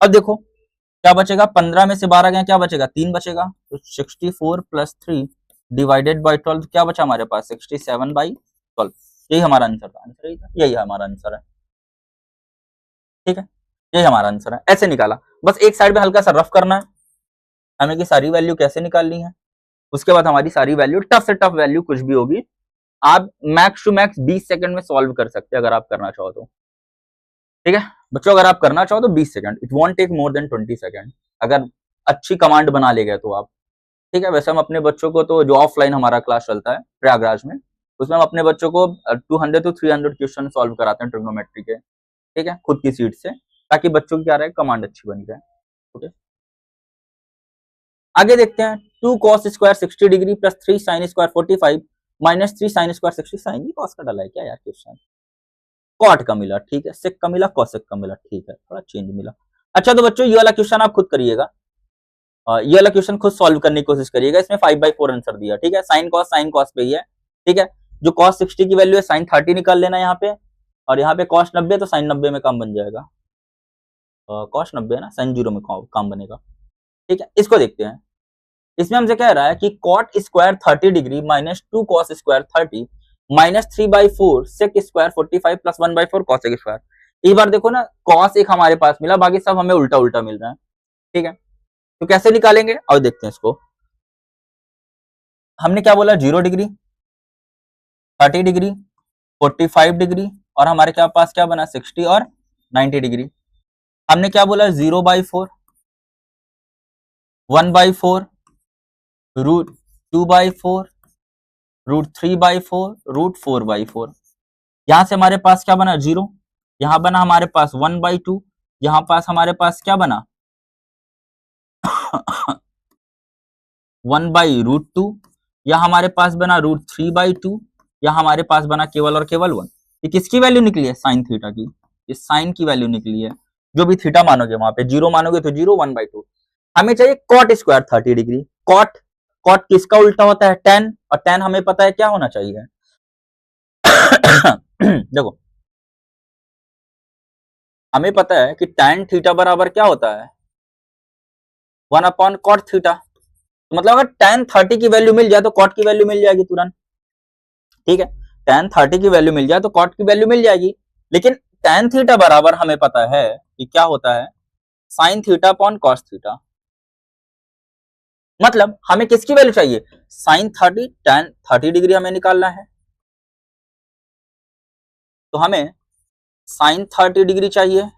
अब देखो क्या बचेगा, 15 में से 12 गए, क्या बचेगा 3 बचेगा, तो 64 प्लस 3 डिवाइडेड बाई 12, क्या बचा हमारे पास 67/12, यही हमारा आंसर था, आंसर यही था, यही हमारा आंसर है। ठीक है, यही हमारा आंसर है, ऐसे निकाला, बस एक साइड में हल्का सा रफ करना है हमें कि सारी वैल्यू कैसे निकालनी है, उसके बाद हमारी सारी वैल्यू, टफ से टफ वैल्यू कुछ भी होगी, आप मैक्स टू मैक्स 20 सेकंड में सॉल्व कर सकते हैं अगर आप करना चाहो तो। ठीक है बच्चों, अगर आप करना चाहो तो 20 second, it won't take more than 20 second, अगर अच्छी कमांड बना ले गए तो आप। ठीक है, वैसे हम अपने बच्चों को तो, जो ऑफलाइन हमारा क्लास चलता है प्रयागराज में, उसमें हम अपने बच्चों को 200 to 300 क्वेश्चन सॉल्व कराते हैं ट्रिग्नोमेट्री के। ठीक है, खुद की सीट से, ताकि बच्चों की क्या रहे, कमांड अच्छी बन जाए। ओके, आगे देखते हैं, 2 cos square 60 degree plus 3 sin square 45 minus 3 sin square 60, sine भी कॉस का डाला है क्या यार क्वेश्चन, कॉट का मिला, ठीक है, सेक का मिला, कॉसेक का मिला, ठीक है, थोड़ा चेंज मिला। अच्छा, तो बच्चों ये वाला क्वेश्चन आप खुद करिएगा, ये वाला क्वेश्चन खुद सॉल्व करने की कोशिश करिएगा, इसमें 5/4 आंसर दिया। ठीक है, साइन कॉस पे ही है। ठीक है, जो cos 60 की वैल्यू है साइन 30 निकाल लेना यहाँ पे, और यहाँ पे cos 90 तो साइन 90 में काम बन जाएगा, cos 90 है ना, साइन 0 में काम बनेगा। ठीक है, इसको देखते हैं, इसमें हमसे कह रहा है कि cot square 30 degree minus 2 cos square 30 minus 3/4 sec square 45 plus 1/4 cosec square. इस बार देखो ना, cos एक हमारे पास मिला, बाकी सब हमें उल्टा उल्टा मिल रहा है। ठीक है, तो कैसे निकालेंगे, और देखते हैं इसको। हमने क्या बोला, 0 डिग्री, 30 डिग्री, 45 डिग्री, और हमारे क्या पास क्या बना 60 और 90 डिग्री। हमने क्या बोला, 0/4, 1/4, √2/4, √3/4, √4/4। यहां से हमारे पास क्या बना 0, यहां बना हमारे पास 1/2, यहां पास हमारे पास क्या बना 1/√2, या हमारे पास बना √3/2, या हमारे पास बना केवल और केवल 1। ये किसकी वैल्यू निकली है? साइन थीटा की। ये साइन की वैल्यू निकली है। जो भी थीटा मानोगे वहां पे 0 मानोगे तो 0, 1/2। हमें चाहिए cot square 30 degree. Cot cot किसका उल्टा होता है? tan, और tan हमें पता है क्या होना चाहिए। देखो, हमें पता है कि tan थीटा बराबर क्या होता है? 1/cot theta. मतलब अगर tan 30 की वैल्यू मिल जाए तो cot की वैल्यू मिल जाएगी तुरंत। ठीक है, tan 30 की वैल्यू मिल जाए तो cot की वैल्यू मिल जाएगी। लेकिन tan थीटा बराबर हमें पता है कि क्या होता है? sin theta upon cos theta. मतलब हमें किसकी वैल्यू चाहिए? sin 30, tan 30 डिग्री हमें निकालना है, तो हमें sin 30 डिग्री चाहिए,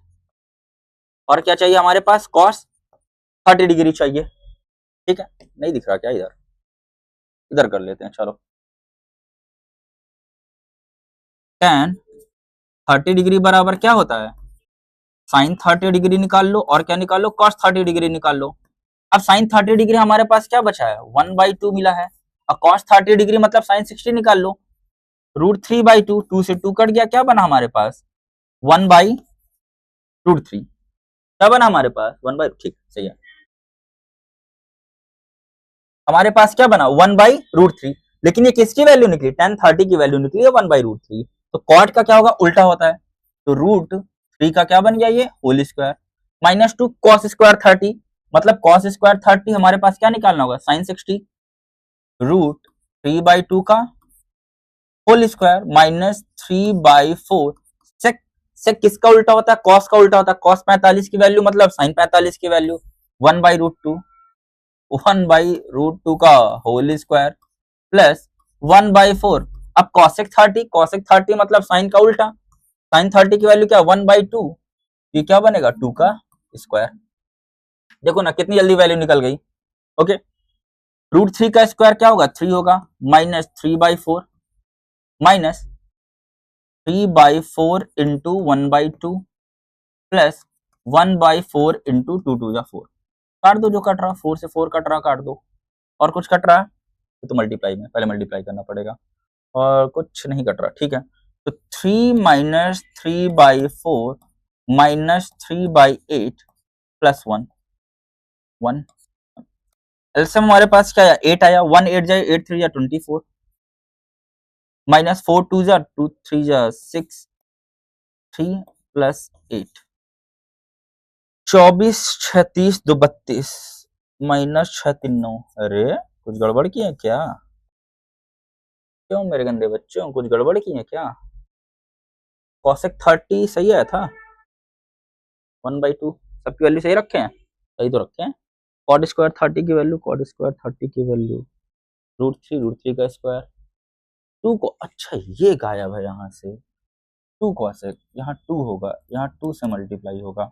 और क्या चाहिए हमारे पास? cos 30 डिग्री चाहिए। ठीक है, नहीं दिख रहा क्या? इधर इधर कर लेते हैं, चलो। tan 30 डिग्री बराबर क्या होता है? sin 30 डिग्री निकाल लो, और क्या निकाल लो? cos 30 डिग्री निकाल लो। अब sin 30 डिग्री हमारे पास क्या बचा है? 1/2 मिला है, और cos 30 डिग्री मतलब sin 60 निकाल लो। √3/2, 2 से 2 कट गया, क्या बना हमारे पास? 1/√3। क्या बना हमारे पास? 1/, ठीक सही है। हमारे पास क्या बना? 1/√3। लेकिन ये किसकी वैल्यू निकली? tan 30 की वैल्यू निकली है 1/√3। तो कॉट का क्या होगा? उल्टा होता है। तो √3 का क्या बन गया? ये होल स्क्वायर, -2 cos स्क्वायर 30। मतलब cos स्क्वायर 30 हमारे पास क्या निकालना होगा? sin 60। √3/2 का होल स्क्वायर -3/4। सेक सेक किसका उल्टा होता है? cos का उल्टा होता है। cos 45 की वैल्यू मतलब sin 45 की वैल्यू 1/√2। 1/√2 का होल स्क्वायर प्लस 1/4। अब cosec 30 मतलब साइन का उल्टा। साइन 30 की वैल्यू क्या? 1/2। ये क्या बनेगा? 2 का स्क्वायर। देखो ना कितनी जल्दी वैल्यू निकल गई। ओके, √3 का स्क्वायर क्या होगा? 3 होगा, -3/4 -3/4 इंटू 1/2 प्लस 1/4 इंटू 2 2 4। काट दो जो कट रहा, 4 से 4 कट रहा, काट दो। और कुछ कट रहा है तो मल्टीप्लाई में, पहले मल्टीप्लाई करना पड़ेगा, और कुछ नहीं कट रहा। ठीक है, तो 3 -3/4 -3/8 प्लस 1 1। एलसीएम हमारे पास क्या आया? 8 आया। 1 8 जाए, 8 3 जा 24, -4 2 जा 2 3 जा 6, 3 प्लस 8, 24 36 2 32 -6 3 9। अरे कुछ गड़बड़ की है क्या? क्यों मेरे गंदे बच्चों, कुछ गड़बड़ की है क्या? cosec 30 सही आया था? 1/2 सबकी वैल्यू सही रखे हैं? सही तो रखे हैं। कॉट स्क्वायर 30 की वैल्यू, कॉट स्क्वायर 30 की वैल्यू √3 का स्क्वायर 2 को, अच्छा ये गायब है यहाँ से। 2 cosec, यहाँ 2 होगा, यहाँ 2 से मल्टीप्लाई होगा,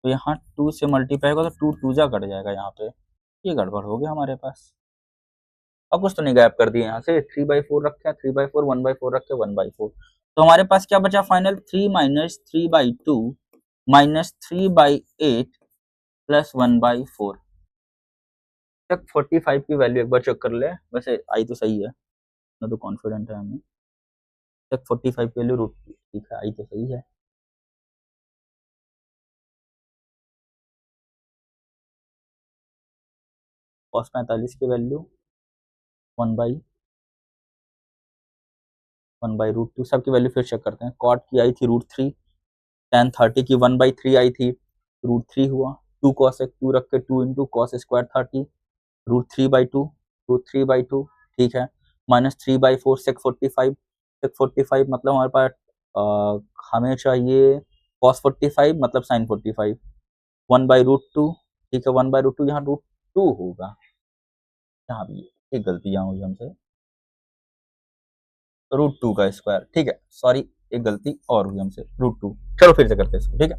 तो यहाँ 2 से मल्टीप्लाई होगा तो 2 2 जा कट जाएगा यहाँ पे। ये गड़बड़ हो गया हमारे पास। अब कुछ तो नहीं गायब कर दिए यहाँ से। 3/4 रखे, 3/4 1/4 रखे, 1/4। तो हमारे पास क्या बचा फाइनल? 3 -3/2 -3/8 प्लस 1/4। तक 45 की वैल्यू एक बार चेक कर ले, वैसे आई तो सही है ना, तो कॉन्फिडेंट है हमें। तक 45 की वैल्यू ठीक है, आई तो सही है। cos 45 की वैल्यू 1/√2। सबकी वैल्यू फिर चेक करते हैं। कॉट की आई थी √3, tan 30 की 1/3 आई थी, √3 हुआ। 2 cosec 2 रख के 2 इंटू cos स्क्वायर 30 √3/2, √3/2 ठीक है, -3/4 sec 45। sec 45 मतलब हमारे पास हमें चाहिए cos 45 मतलब sin 45, 1/√2। ठीक है, 1/√2 यहाँ √2 होगा। यहाँ भी एक गलती यहाँ हुई हमसे, √2 का स्क्वायर। ठीक है, सॉरी एक गलती और हुई हमसे, √2। चलो फिर से करते हैं इसको। ठीक है,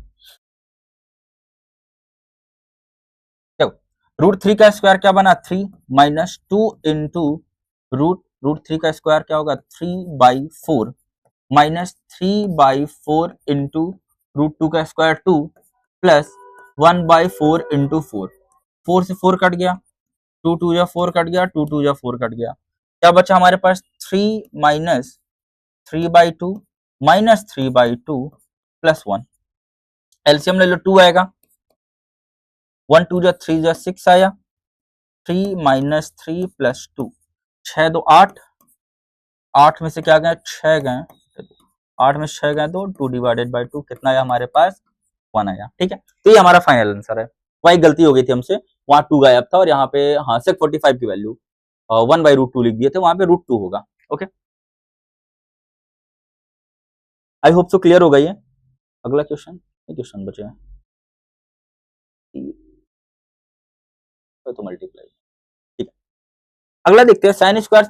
देखो √3 का स्क्वायर क्या बना? 3 -2 इंटू √3 का स्क्वायर क्या होगा? 3/4 -3/4 इंटू √2 का स्क्वायर 2 प्लस 1/4 इंटू 4। 4 से 4 कट गया, 2 2 जा 4 कट गया, 2 2 जा 4 कट गया, क्या बचा हमारे पास 3 माइनस 3/2 माइनस 3/2 प्लस 1, एलसीएम ले लो 2 आएगा, 1 2 जा 3 जा 6 आया, 3 माइनस 3 प्लस 2, 6 2 8, 8 में से क्या गए 6 गए, 8 में 6 गए तो 2 डिवाइडेड बाई 2 कितना आया हमारे पास 1 आया। ठीक है, तो ये हमारा फाइनल आंसर है। वही गलती हो गई थी हमसे, वहां 2 गायब था और यहाँ पे हाँ सेक 45 की वैल्यू 1/√2 लिख दिए थे, वहां पे √2 होगा। Okay, I hope so clear हो गई है। अगला क्वेश्चन, क्वेश्चन बचे हैं तो मल्टीप्लाई। ठीक है, अगला देखते हैं, sine square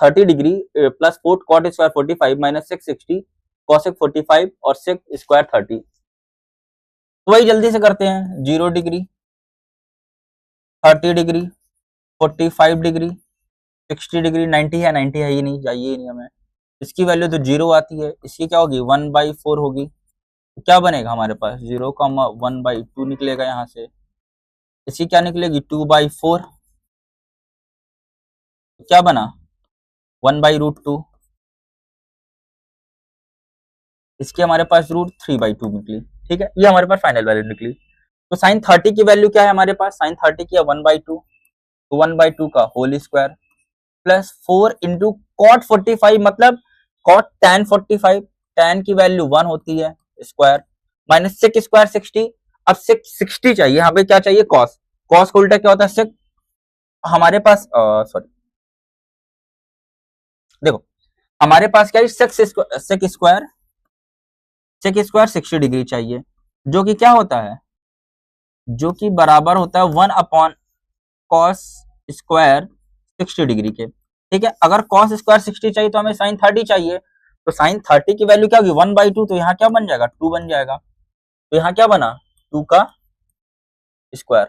30 degree plus cot square 45 minus sec 60 cosec 45 और सेक स्क्वायर 30। तो वही जल्दी से करते हैं, 0 डिग्री 30 डिग्री 45 डिग्री 60 डिग्री 90 है, 90 है ही नहीं, चाहिए ही नहीं हमें, इसकी वैल्यू तो 0 आती है, इसकी क्या होगी 1/4 होगी, तो क्या बनेगा हमारे पास 0, 1/2 निकलेगा यहाँ से, इसकी क्या निकलेगी 2/4, तो क्या बना 1/√2, इसकी हमारे पास √3/2 निकली। ठीक है, ये हमारे पास फाइनल वैल्यू निकली। तो साइन 30 की वैल्यू क्या है हमारे पास, साइन 30 की है 1/2, तो 1/2 का whole square plus 4 into cot 45 मतलब कॉट tan 45, tan की वैल्यू 1 होती है स्क्वायर, माइनस सेक स्क्वायर 60, अब सेक 60 चाहिए, यहाँ पे क्या चाहिए कॉस, कॉस का उल्टा क्या होता है सेक, हमारे पास सॉरी देखो हमारे पास क्या है सेक स्क्वायर 60 डिग्री चाहिए, जो कि क्या होता है, जो कि बराबर होता है 1/cos स्क्वायर 60 डिग्री के। ठीक है, अगर cos स्क्वायर 60 चाहिए तो हमें साइन 30 चाहिए, तो साइन 30 की वैल्यू क्या होगी 1/2, तो यहाँ क्या बन जाएगा 2 बन जाएगा, तो यहाँ क्या बना 2 का square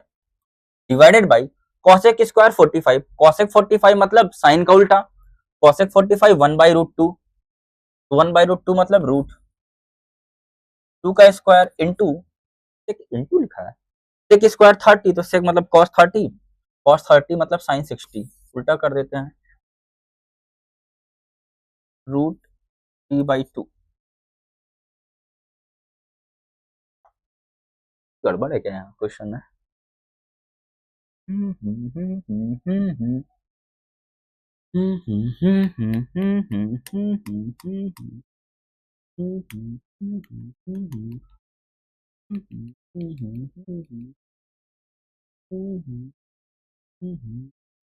divided by cosec square 45, cosec 45 मतलब साइन का उल्टा, कॉसेक 45 1/√2, 1/√2 मतलब √2 का स्क्वायर इंटू, इंटू लिखा है सेक स्क्वायर 30, तो सेक मतलब cos 30, cos 30 मतलब साइन 60, उल्टा कर देते हैं √3/2, गड़बड़ है क्या यहाँ क्वेश्चन में,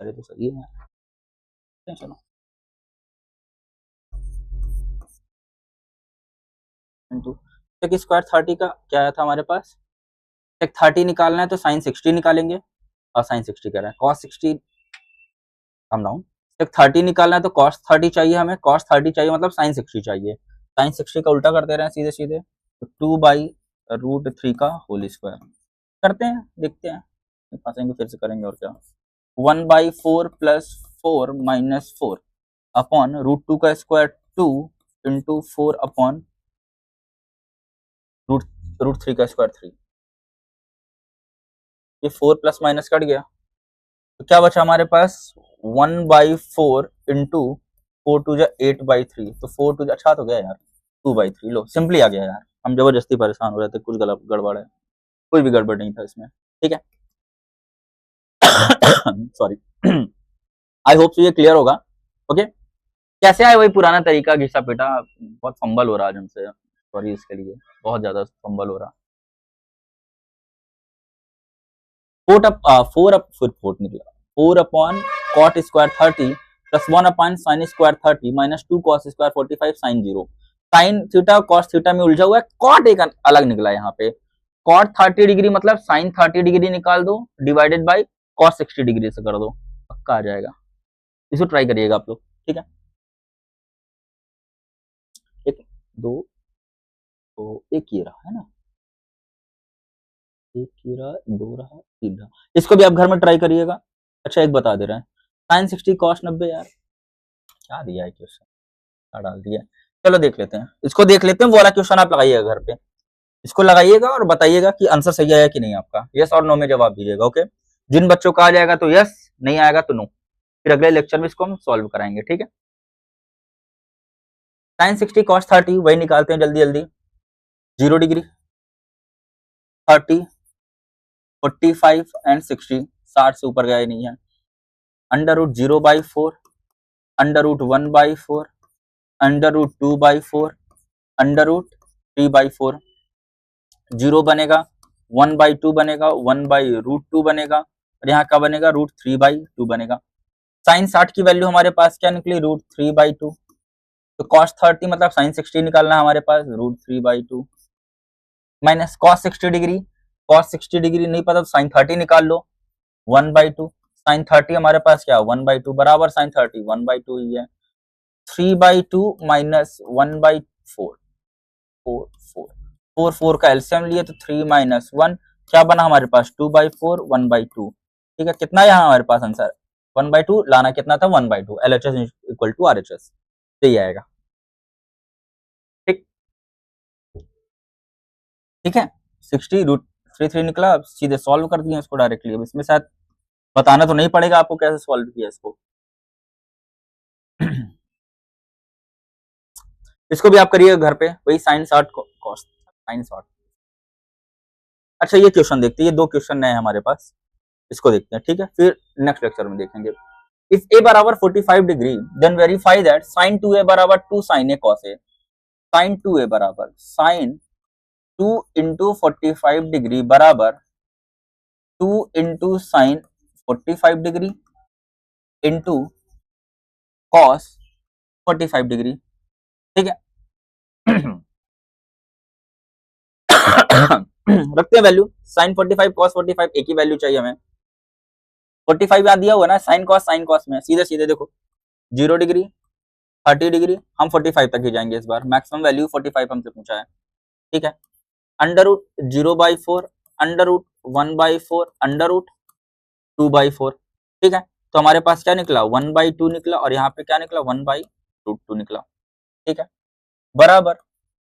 अरे तो सही है, चलो इंटू सेक स्क्वायर 30 का क्या आया था हमारे पास, सेक 30 निकालना है तो साइन 60 निकालेंगे, और साइन 60 कह रहे हैं cos 60 कम डाउन, सेक 30 निकालना है तो cos 30 चाहिए हमें, cos 30 चाहिए मतलब साइन 60 चाहिए, साइन 60 का उल्टा कर दे रहे हैं सीधे सीधे, तो 2/√3 का होल स्क्वायर करते हैं, देखते हैं फंसेंगे फिर से करेंगे और क्या, 1/4 प्लस 4 माइनस 4 अपॉन √2 का स्क्वायर 2 इंटू 4 अपॉन √3 का स्क्वायर 3, ये 4 प्लस माइनस कट गया, तो क्या बचा हमारे पास 1/4 इंटू 4 2 जा 8/3, तो 4 2 अच्छा तो गया यार 2/3, लो सिंपली आ गया यार, हम जबरदस्ती परेशान हो रहे थे, कुछ गलत गड़बड़ है, कोई भी गड़बड़ नहीं था इसमें। ठीक है सॉरी आई होप ये क्लियर होगा। ओके, कैसे आए वही पुराना तरीका, घिसा पिटा, बहुत फंबल हो रहा है हमसे, सॉरी इसके लिए, बहुत ज्यादा फंबल हो रहा। 4 निकला 4 upon cot square 30 plus 1 upon sine square 30 minus 2 cos square 45 sine 0, sine theta cos theta में उलझा हुआ है, कॉट एक अलग निकला यहाँ पे, कॉट 30 डिग्री मतलब साइन 30 डिग्री निकाल दो डिवाइडेड बाई कॉस 60 डिग्री से कर दो, पक्का आ जाएगा, इसको ट्राई करिएगा आप लोग। ठीक है, एक दो तो एक ये रहा है ना, एक ये रहा, दो रहा, तीन रहा, इसको भी आप घर में ट्राई करिएगा। अच्छा एक बता दे रहे हैं, साइन 60 कॉस 90 यार, क्या दिया है क्वेश्चन, क्या डाल दिया, चलो देख लेते हैं, इसको देख लेते हैं, वो वाला क्वेश्चन आप लगाइएगा घर पे, इसको लगाइएगा और बताइएगा कि आंसर सही आया कि नहीं आपका, यस और नो में जवाब दीजिएगा। ओके, जिन बच्चों का आ जाएगा तो यस, नहीं आएगा तो नो। फिर अगले लेक्चर में इसको हम सॉल्व कराएंगे, ठीक है। sin 60 cos 30 वही निकालते हैं जल्दी जल्दी। 0 डिग्री, 30, 45 एंड 60, 60 से ऊपर गया ही नहीं है। Under root 0/4, under root 1/4, under root 2/4, under root 3/4। 0 बनेगा, 1/2 बनेगा, 1/√2 बनेगा, और यहाँ क्या बनेगा, √3/2 बनेगा। साइन 60 की वैल्यू हमारे पास क्या निकली, √3/2। तो cos 30 मतलब sin 60 निकालना है हमारे पास, √3/2 minus cos 60 degree, cos 60 degree नहीं पता तो sin 30 निकाल लो, 1/2। sin 30 हमारे पास क्या, 1/2 बराबर sin 30 1/2 ही है। 3/2 माइनस 1/4, 4 4 का एलसीएम लिए तो 3 माइनस 1 क्या बना हमारे पास, 2/4 1/2। ठीक है, कितना यहाँ हमारे पास आंसर 1/2, लाना कितना था 1/2, LHS इक्वल टू RHS, यही आएगा। ठीक, ठीक है, 60√33 निकला। अब सीधे सॉल्व कर दिए इसको डायरेक्टली। अब इसमें शायद बताना तो नहीं पड़ेगा आपको कैसे सॉल्व किया इसको। इसको भी आप करिएगा घर पे, वही साइन 60 cos साइन 60। अच्छा ये क्वेश्चन देखते हैं, ये 2 क्वेश्चन नए हैं हमारे पास, इसको देखते हैं, ठीक है, फिर नेक्स्ट लेक्चर में देखेंगे। इफ a बराबर 45 degree then verify that sin 2a बराबर 2 sin a cos a। sin 2a बराबर sin 2 इंटू 45 डिग्री बराबर 2 into sine 45 degree into cos 45 degree, ठीक है। रखते हैं वैल्यू, sin 45 cos 45 एक ही वैल्यू चाहिए हमें। 45 याद दिया हुआ ना, sin cos में सीधे सीधे देखो, 0 डिग्री, 30 डिग्री, हम 45 तक ही जाएंगे इस बार, मैक्सिमम वैल्यू 45 हमसे पूछा है, ठीक है। Under root 0/4, under root 1/4, under root 2/4, ठीक है। तो हमारे पास क्या निकला, 1/2 निकला, और यहाँ पे क्या निकला, 1/√2 निकला, ठीक है। बराबर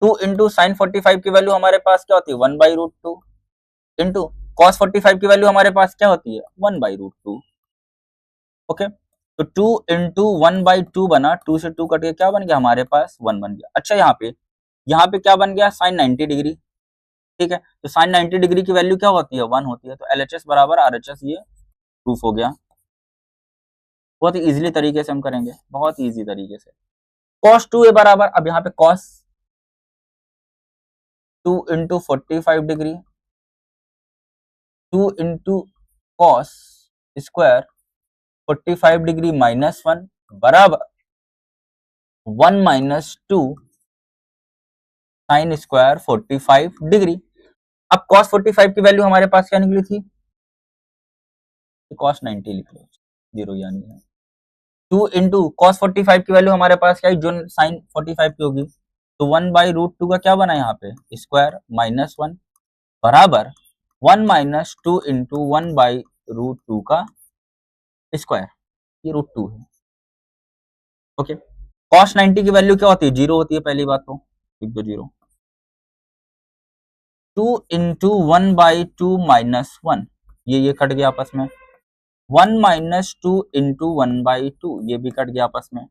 2 इंटू साइन 45 की वैल्यू हमारे पास क्या होती है, 1/√2 इंटू cos 45 की वैल्यू हमारे पास क्या होती है, 1/√2। ओके, तो 2 इंटू 1/2 बना, 2 से 2 कट के क्या बन गया हमारे पास, 1 बन गया। अच्छा यहाँ पे क्या बन गया, साइन 90 डिग्री, ठीक है। तो साइन 90 डिग्री की वैल्यू क्या होती है, 1 होती है। तो LHS बराबर RHS, ये प्रूफ हो गया। बहुत ही इजीली तरीके से हम करेंगे, बहुत ही इजी तरीके से। cos 2a बराबर, अब यहाँ पे cos 2 into 45 degree, 2 into cos square 45 degree minus 1 बराबर 1 माइनस 2 साइन स्क्वायर 45 डिग्री। अब cos 45 की वैल्यू हमारे पास क्या निकली थी, cos 90 लिख लो, 0 यानी है। 2 इंटू cos 45 की वैल्यू हमारे पास क्या है, जो साइन 45 की होगी, तो 1/√2 का क्या बना यहाँ पे, स्क्वायर माइनस 1 बराबर 1 माइनस 2 इंटू 1/√2 का स्क्वायर, ये √2 है। ओके, cos 90 की वैल्यू क्या होती है, 0 होती है, पहली बात तो लिख दो 0। 2 इंटू 1/2 माइनस 1, ये कट गया आपस में, 1 माइनस 2 इंटू 1/2, ये भी कट गया आपस में।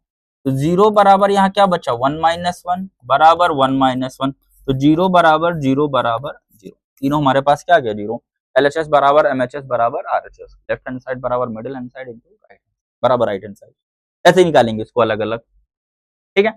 तो 0 बराबर यहाँ क्या बचा, 1 माइनस 1 बराबर 1 माइनस 1, तो 0 बराबर 0 बराबर 0, तीनों हमारे पास क्या आ गया, 0। LHS बराबर MHS बराबर RHS, लेफ्ट हैंड साइड बराबर middle hand side into right बराबर राइट हैंड साइड, ऐसे ही निकालेंगे इसको अलग अलग, ठीक है।